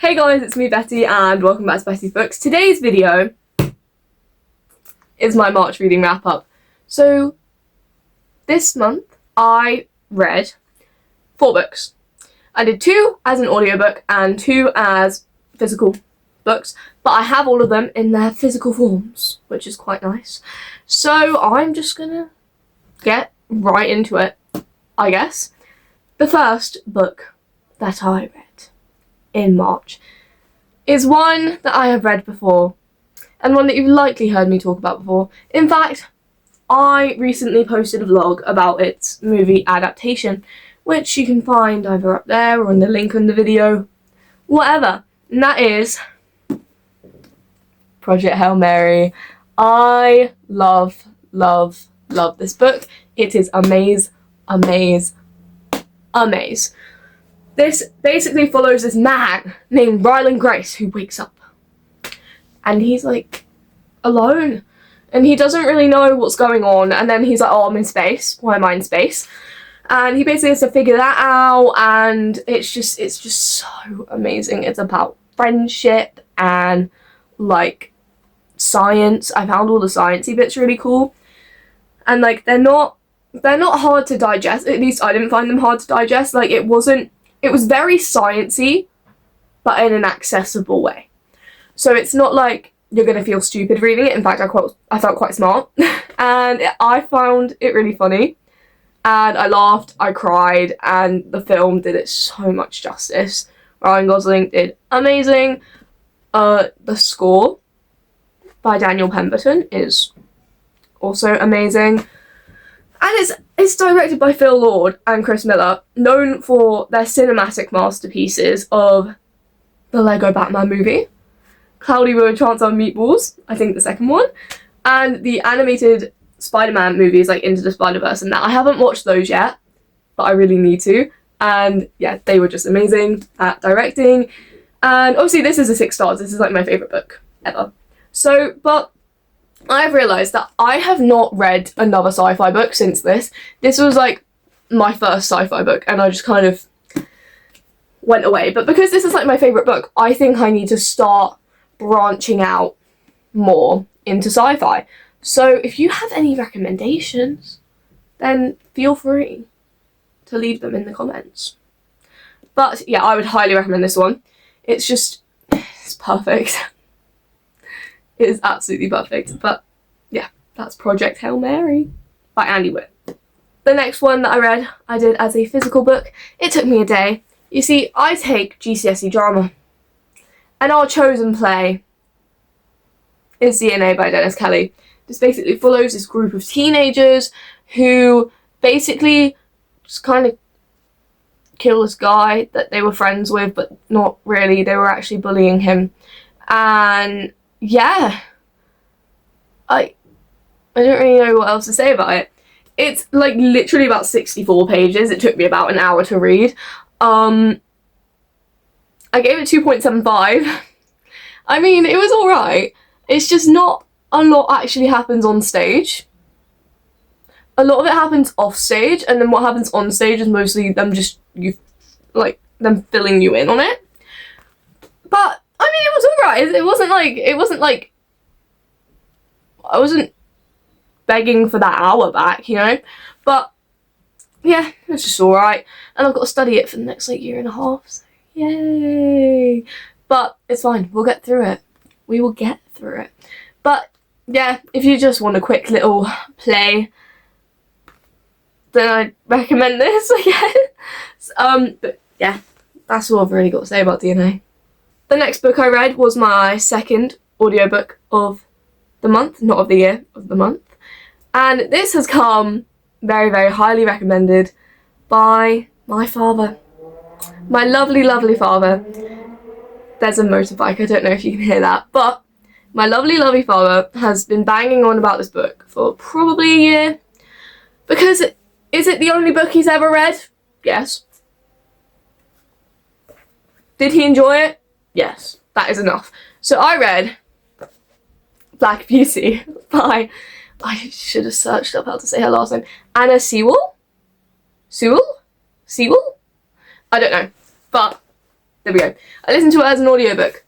Hey guys, it's me Betty and welcome back to Betty's Books. Today's video is my March reading wrap up. So this month I read 4 books. I did 2 as an audiobook and 2 as physical books, but I have all of them in their physical forms, which is quite nice. So I'm just gonna get right into it, I guess. The first book that I read in March is one that I have read before and one that you've likely heard me talk about before. In fact, I recently posted a vlog about its movie adaptation, which you can find either up there or in the link in the video, whatever. And that is Project Hail Mary. I love this book. It is amaze. This basically follows this man named Ryland Grace who wakes up and he's like alone and he doesn't really know what's going on, and then he's like, oh, I'm in space, why am I in space? And he basically has to figure that out, and it's just so amazing. It's about friendship and like science. I found all the sciencey bits really cool, and like they're not hard to digest. At least I didn't find them hard to digest. Like it was very sciencey, but in an accessible way. So it's not like you're going to feel stupid reading it. In fact, I felt quite smart. And I found it really funny. And I laughed, I cried, and the film did it so much justice. Ryan Gosling did amazing. The score by Daniel Pemberton is also amazing. And it's directed by Phil Lord and Chris Miller, known for their cinematic masterpieces of the Lego Batman movie, Cloudy with a Chance of Meatballs, I think the second one, and the animated Spider-Man movies like Into the Spider-Verse and that. I haven't watched those yet, but I really need to. And yeah, they were just amazing at directing. And obviously this is a 6 stars. This is like my favourite book ever. So, but I've realised that I have not read another sci-fi book since this. This was like my first sci-fi book and I just kind of went away. But because this is like my favourite book, I think I need to start branching out more into sci-fi. So if you have any recommendations, then feel free to leave them in the comments. But yeah, I would highly recommend this one. It's perfect. It is absolutely perfect. But yeah, that's Project Hail Mary by Andy Weir. The next one that I read, I did as a physical book. It took me a day. You see, I take GCSE drama, and our chosen play is DNA by Dennis Kelly. This basically follows this group of teenagers who basically just kind of kill this guy that they were friends with, but not really. They were actually bullying him. And yeah, I don't really know what else to say about it. It's like literally about 64 pages. It took me about an hour to read. I gave it 2.75. I mean, it was alright. It's just not a lot actually happens on stage. A lot of it happens off stage, and then what happens on stage is mostly them them filling you in on it. But I mean, it was alright. It wasn't like I wasn't begging for that hour back, you know? But yeah, it's just alright. And I've got to study it for the next like year and a half, so yay. But it's fine, we'll get through it. We will get through it. But yeah, if you just want a quick little play, then I'd recommend this, I guess. But yeah, that's all I've really got to say about DNA. The next book I read was my second audiobook of the month, not of the year, of the month. And this has come very, very highly recommended by my father. My lovely, lovely father. There's a motorbike, I don't know if you can hear that, but my lovely, lovely father has been banging on about this book for probably a year. Because is it the only book he's ever read? Yes. Did he enjoy it? Yes, that is enough. So I read Black Beauty by, I should have searched up how to say her last name, Anna Sewell? Sewell? I don't know. But there we go. I listened to it as an audiobook.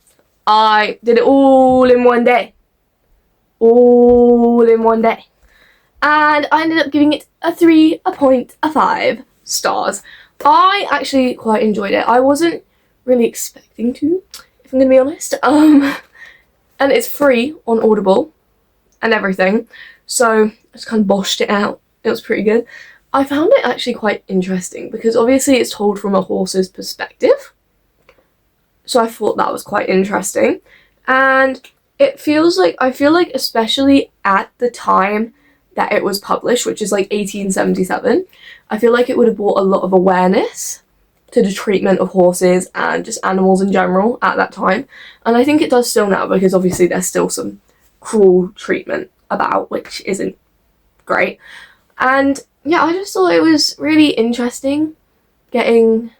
I did it all in one day. All in one day. And I ended up giving it a 3.5 stars. I actually quite enjoyed it. I wasn't really expecting to, if I'm going to be honest. And it's free on Audible and everything. So I just kind of boshed it out. It was pretty good. I found it actually quite interesting because obviously it's told from a horse's perspective. So I thought that was quite interesting. And it feels like, I feel like especially at the time that it was published, which is like 1877, I feel like it would have brought a lot of awareness to the treatment of horses and just animals in general at that time. And I think it does still now because obviously there's still some cruel treatment about, which isn't great. And yeah, I just thought it was really interesting getting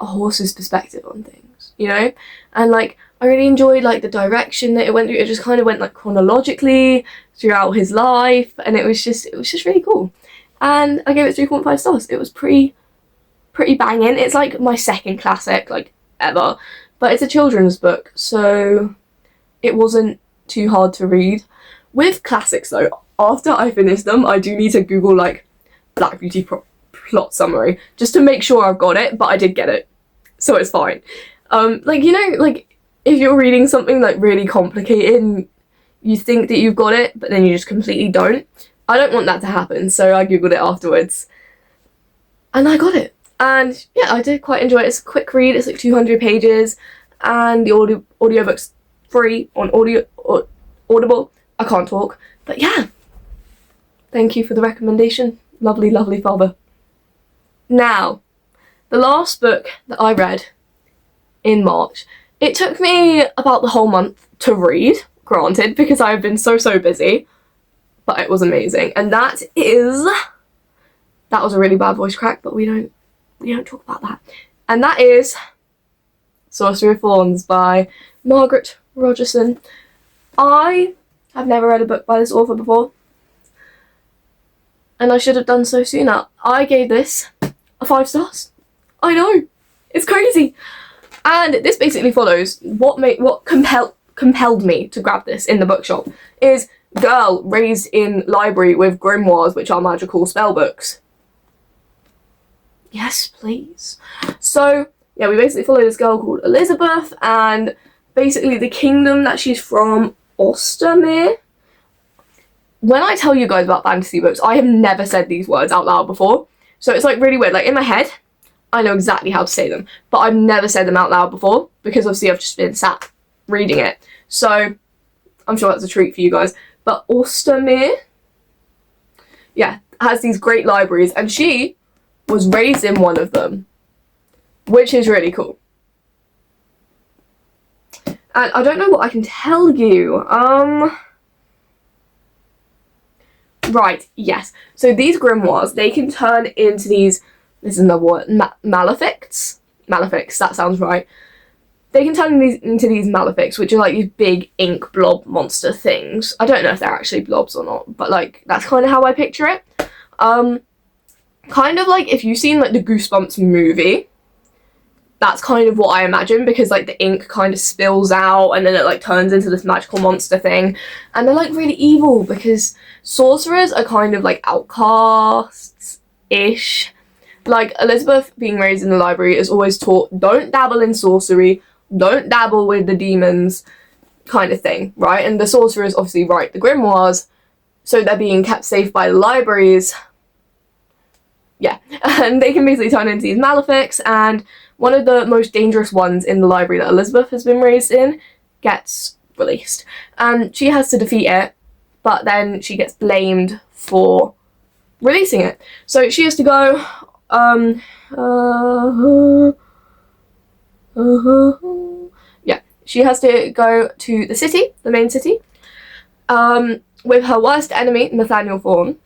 a horse's perspective on things, you know? And like, I really enjoyed like the direction that it went through. It just kind of went like chronologically throughout his life, and it was just really cool. And I gave it 3.5 stars. It was pretty banging. It's like my second classic like ever, but it's a children's book, so it wasn't too hard to read. With classics though, after I finish them, I do need to Google like Black Beauty plot summary just to make sure I've got it, but I did get it, so it's fine. Like, you know, like if you're reading something like really complicated and you think that you've got it, but then you just completely don't. I don't want that to happen, so I googled it afterwards. And I got it. And yeah, I did quite enjoy it. It's a quick read, it's like 200 pages, and the audiobook's free on Audible. I can't talk, but yeah. Thank you for the recommendation. Lovely, lovely father. Now, the last book that I read in March, it took me about the whole month to read, granted, because I've been so busy, but it was amazing. And that was a really bad voice crack, but we don't talk about that. And that is Sorcery of Thorns by Margaret Rogerson. I have never read a book by this author before, and I should have done so sooner. I gave this a 5 stars. I know, it's crazy. And this basically follows what compelled me to grab this in the bookshop is girl raised in library with grimoires, which are magical spell books. Yes, please. So yeah, we basically follow this girl called Elizabeth, and basically the kingdom that she's from, Ostermere. When I tell you guys about fantasy books, I have never said these words out loud before, so it's like really weird. Like in my head, I know exactly how to say them, but I've never said them out loud before because obviously I've just been sat reading it. So I'm sure that's a treat for you guys. But Ostermere, yeah, has these great libraries, and she was raised in one of them, which is really cool. And I don't know what I can tell you. Right, yes. So these grimoires, they can turn into these, this is another word, malefics. Malefics, that sounds right. They can turn into these malefics, which are like these big ink blob monster things. I don't know if they're actually blobs or not, but like that's kind of how I picture it. Kind of like if you've seen like the Goosebumps movie, that's kind of what I imagine, because like the ink kind of spills out and then it like turns into this magical monster thing. And they're like really evil because sorcerers are kind of like outcasts-ish. Like Elizabeth, being raised in the library, is always taught, don't dabble in sorcery, don't dabble with the demons kind of thing, right? And the sorcerers obviously write the grimoires, so they're being kept safe by the libraries. Yeah, and they can basically turn into these malefics, and one of the most dangerous ones in the library that Elizabeth has been raised in gets released. And she has to defeat it, but then she gets blamed for releasing it. So she has to go, yeah, she has to go to the city, the main city, with her worst enemy, Nathaniel Thorne,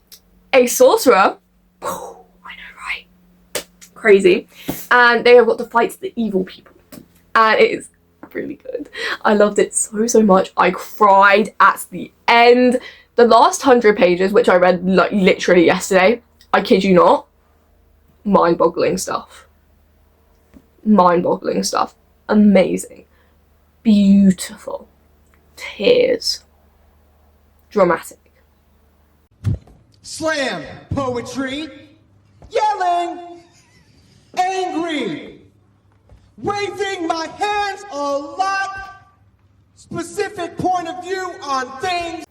a sorcerer. Crazy, and they have got to fight the evil people, and it is really good. I loved it so much. I cried at the end. The last 100 pages, which I read like literally yesterday, I kid you not, mind-boggling stuff. mind-boggling stuff. Amazing. Beautiful. Tears. Dramatic. Slam poetry, yelling, angry, waving my hands a lot, specific point of view on things.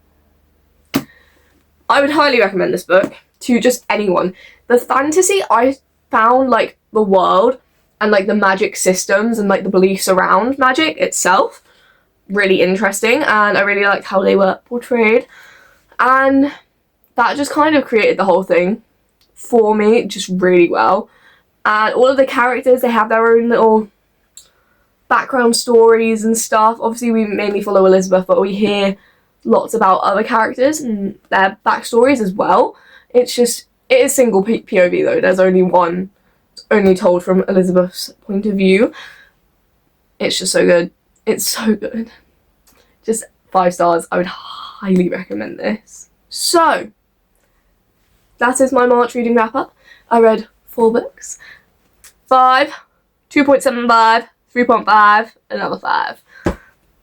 I would highly recommend this book to just anyone. The fantasy, I found like the world and like the magic systems and like the beliefs around magic itself really interesting, and I really liked how they were portrayed, and that just kind of created the whole thing for me just really well. And all of the characters, they have their own little background stories and stuff. Obviously we mainly follow Elizabeth, but we hear lots about other characters and their backstories as well. It is single POV though. There's only one. It's only told from Elizabeth's point of view. It's just so good. It's so good. Just 5 stars. I would highly recommend this. So, that is my March reading wrap up. I read 4 books. 5, 2.75, 3.5, another 5.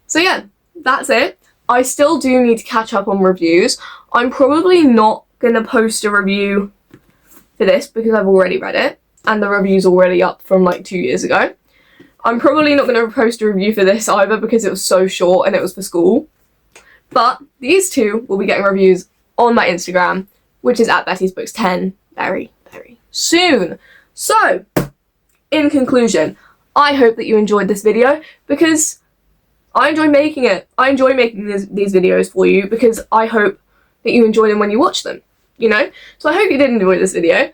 So yeah, that's it. I still do need to catch up on reviews. I'm probably not going to post a review for this because I've already read it and the review's already up from like 2 years ago. I'm probably not going to post a review for this either because it was so short and it was for school. But these two will be getting reviews on my Instagram, which is at Betty's Books 10, very, very soon. So, in conclusion, I hope that you enjoyed this video because I enjoy making it. I enjoy making these videos for you because I hope that you enjoy them when you watch them, you know? So I hope you did enjoy this video,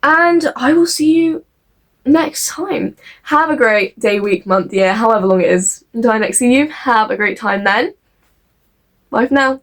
and I will see you next time. Have a great day, week, month, year, however long it is until I next see you. Have a great time then. Bye for now.